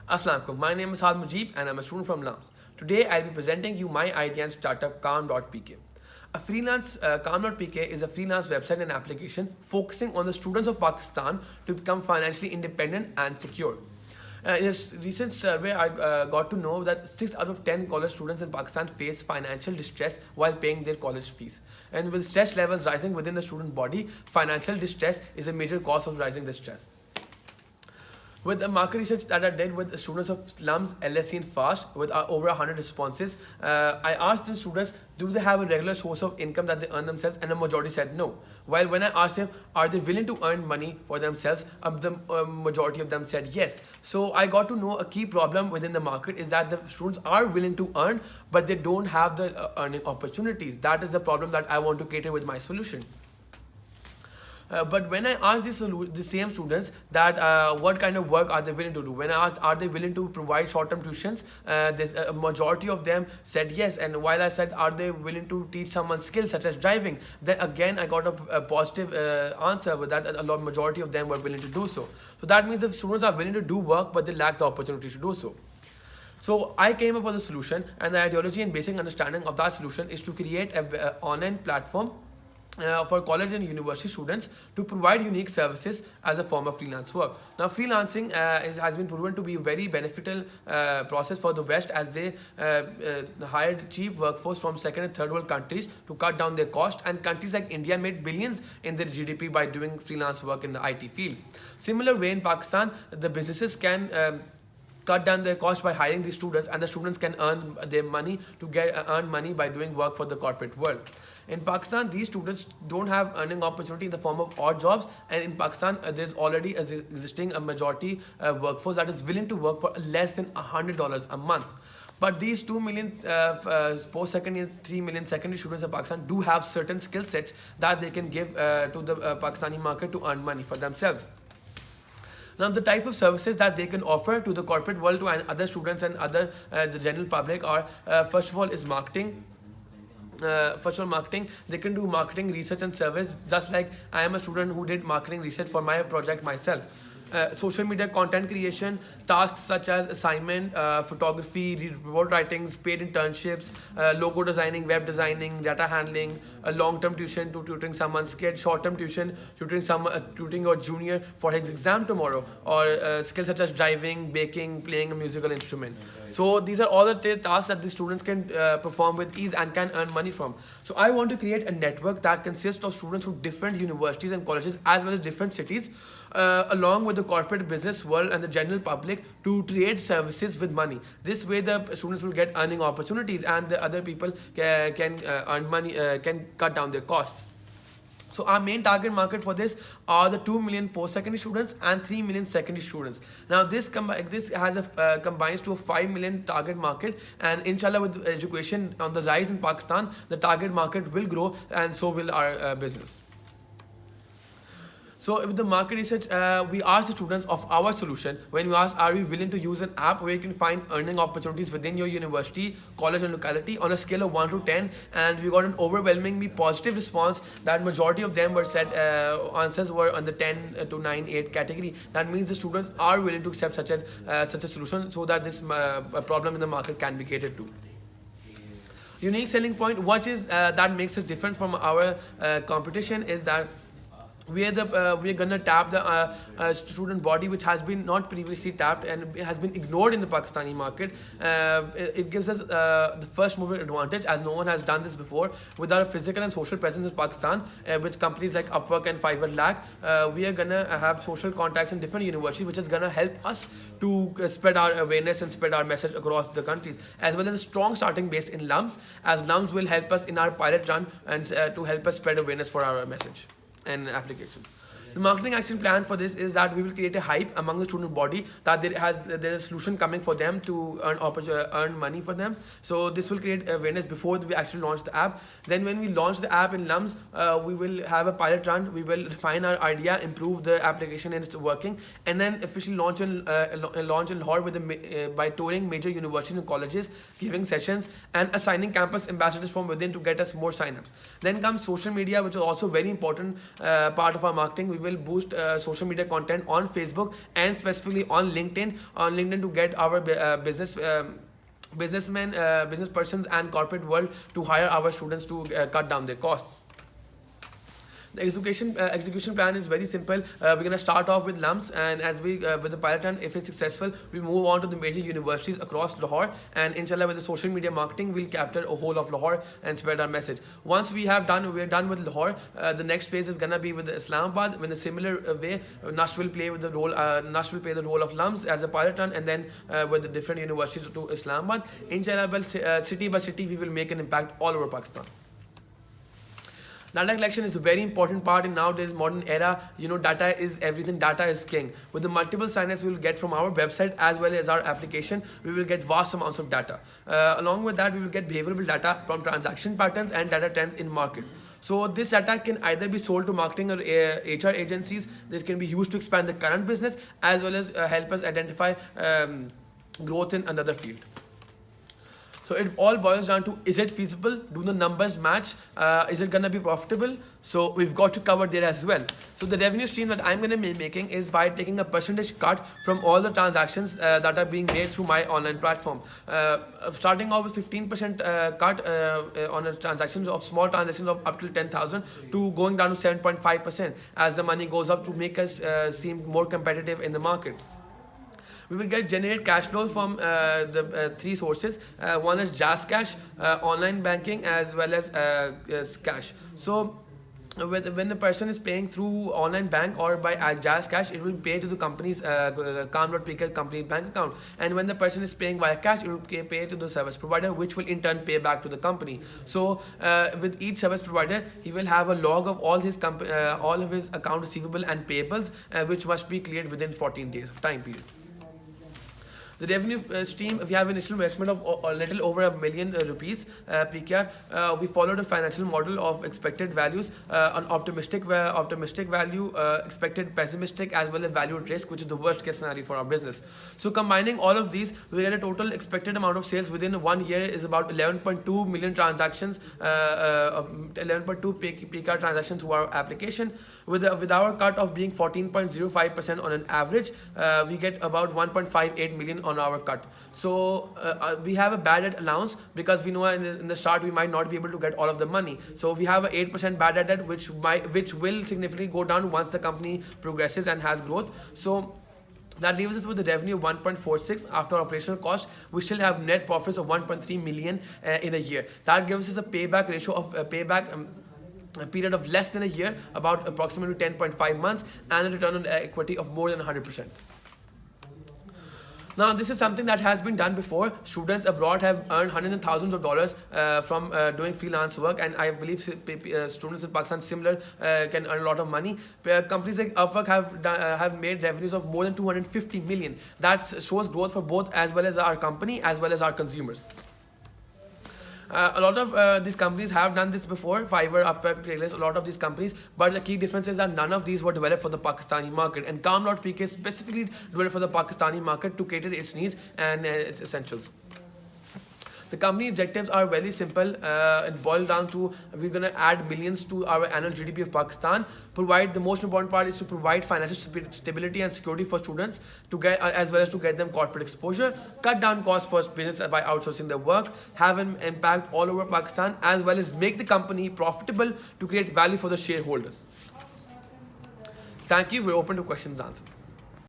Assalamu alaikum. My name is Had Mujib and I'm a student from LUMS. Today I'll be presenting you my idea and startup KAAM.pk. KAAM.pk is a freelance website and application focusing on the students of Pakistan to become financially independent and secure. In a recent survey, I got to know that 6 out of 10 college students in Pakistan face financial distress while paying their college fees. And with stress levels rising within the student body, financial distress is a major cause of rising this stress. With the market research that I did with the students of slums, LSC and FAST with over 100 responses, I asked the students, do they have a regular source of income that they earn themselves? And the majority said no. While when I asked them, are they willing to earn money for themselves? The majority of them said yes. So I got to know a key problem within the market is that the students are willing to earn, but they don't have the earning opportunities. That is the problem that I want to cater with my solution. But when I asked the same students that what kind of work are they willing to do, when I asked are they willing to provide short-term tuitions, a majority of them said yes. And while I said are they willing to teach someone skills such as driving, then again I got a positive answer with that a majority of them were willing to do so. So that means the students are willing to do work, but they lack the opportunity to do so. So I came up with a solution, and the ideology and basic understanding of that solution is to create an online platform for college and university students to provide unique services as a form of freelance work. Now, freelancing has been proven to be a very beneficial process for the West, as they hired cheap workforce from second and third world countries to cut down their cost, and countries like India made billions in their GDP by doing freelance work in the IT field. Similar way in Pakistan, the businesses can cut down their cost by hiring these students, and the students can earn their money to earn money by doing work for the corporate world. In Pakistan, these students don't have earning opportunity in the form of odd jobs, and in Pakistan, there's already existing a majority workforce that is willing to work for less than $100 a month. But these 2 million post-secondary and 3 million secondary students in Pakistan do have certain skill sets that they can give to the Pakistani market to earn money for themselves. Now, the type of services that they can offer to the corporate world to other students and other the general public are first of all is marketing. First of all, marketing. They can do marketing research and service, just like I am a student who did marketing research for my project myself. Social media content creation, tasks such as assignment, photography, report writings, paid internships, logo designing, web designing, data handling, long-term tuition to tutoring someone's kid, short-term tuition tutoring your junior for his exam tomorrow, or skills such as driving, baking, playing a musical instrument. So these are all the tasks that the students can perform with ease and can earn money from. So I want to create a network that consists of students from different universities and colleges as well as different cities, along with the corporate business world and the general public, to trade services with money. This way the students will get earning opportunities, and the other people can earn money, can cut down their costs. So our main target market for this are the 2 million post-secondary students and 3 million secondary students. Now this has combines to a 5 million target market, and inshallah with education on the rise in Pakistan, the target market will grow, and so will our business. So with the market research, we asked the students of our solution, when we asked, are we willing to use an app where you can find earning opportunities within your university, college and locality on a scale of 1 to 10, and we got an overwhelmingly positive response that majority of them were said answers were on the 10 to 9, 8 category. That means the students are willing to accept such a solution, so that this problem in the market can be catered to. Unique selling point, what is that makes us different from our competition, is that we are gonna tap the student body, which has been not previously tapped and has been ignored in the Pakistani market. It gives us the first mover advantage, as no one has done this before. With our physical and social presence in Pakistan, with companies like Upwork and Fiverr lack, we are gonna have social contacts in different universities, which is gonna help us to spread our awareness and spread our message across the countries, as well as a strong starting base in LUMS, as LUMS will help us in our pilot run and to help us spread awareness for our message and application. The marketing action plan for this is that we will create a hype among the student body that there is a solution coming for them to earn money for them. So this will create awareness before we actually launch the app. Then when we launch the app in LUMS, we will have a pilot run. We will refine our idea, improve the application and it's working, and then officially launch in Lahore by touring major universities and colleges, giving sessions and assigning campus ambassadors from within to get us more signups. Then comes social media, which is also very important part of our marketing. We will boost social media content on Facebook and specifically on LinkedIn to get our businessmen, business persons and corporate world to hire our students to cut down their costs. The execution plan is very simple. We're gonna start off with lumps, and as we with the pilot run, if it's successful, we move on to the major universities across Lahore, and inshallah with the social media marketing, we'll capture a whole of Lahore and spread our message. Once we're done with Lahore. The next phase is gonna be with Islamabad. In a similar way, Nash will play the role of lumps as a pilot run, and then with the different universities to Islamabad. Inshallah, city by city, we will make an impact all over Pakistan. Data collection is a very important part in nowadays modern era. Data is everything. Data is king. With the multiple signers we will get from our website as well as our application, we will get vast amounts of data. Along with that, we will get behavioral data from transaction patterns and data trends in markets. So this data can either be sold to marketing or HR agencies. This can be used to expand the current business as well as help us identify growth in another field. So it all boils down to, is it feasible? Do the numbers match? Is it gonna be profitable? So we've got to cover there as well. So the revenue stream that I'm gonna be making is by taking a percentage cut from all the transactions that are being made through my online platform. Starting off with 15% cut on a transactions of small transactions of up to 10,000 to going down to 7.5% as the money goes up to make us seem more competitive in the market. We will generate cash flows from the three sources. One is Jazz Cash, online banking, as well as cash. So when the person is paying through online bank or by Jazz Cash, it will pay to the company's KAAM.pk company bank account. And when the person is paying via cash, it will pay to the service provider, which will in turn pay back to the company. So with each service provider, he will have a log of all his account receivable and payables, which must be cleared within 14 days of time period. The revenue stream, we have initial investment of a little over $1 million PKR. We followed a financial model of expected values, an optimistic value, expected pessimistic, as well as value at risk, which is the worst case scenario for our business. So combining all of these, we get a total expected amount of sales within 1 year is about 11.2 million transactions, 11.2 PKR transactions to our application. With our cut of being 14.05% on an average, we get about 1.58 million on our cut. So we have a bad debt allowance because we know in the start we might not be able to get all of the money. So we have a 8% bad debt which will significantly go down once the company progresses and has growth. So that leaves us with the revenue of 1.46 after operational cost. We still have net profits of 1.3 million in a year. That gives us a payback ratio of a period of less than a year, about approximately 10.5 months, and a return on equity of more than 100%. Now, this is something that has been done before. Students abroad have earned hundreds and thousands of dollars from doing freelance work, and I believe students in Pakistan similar can earn a lot of money. Companies like Upwork have made revenues of more than 250 million. That shows growth for both as well as our company as well as our consumers. A lot of these companies have done this before, Fiverr, Upwork, Craigslist, a lot of these companies, but the key difference is that none of these were developed for the Pakistani market, and KAAM.pk specifically developed for the Pakistani market to cater its needs and its essentials. The company objectives are very simple. It boils down to, we're going to add millions to our annual GDP of Pakistan. The most important part is to provide financial stability and security for students, to get as well as to get them corporate exposure, cut down costs for business by outsourcing their work, have an impact all over Pakistan, as well as make the company profitable to create value for the shareholders. Thank you. We're open to questions and answers.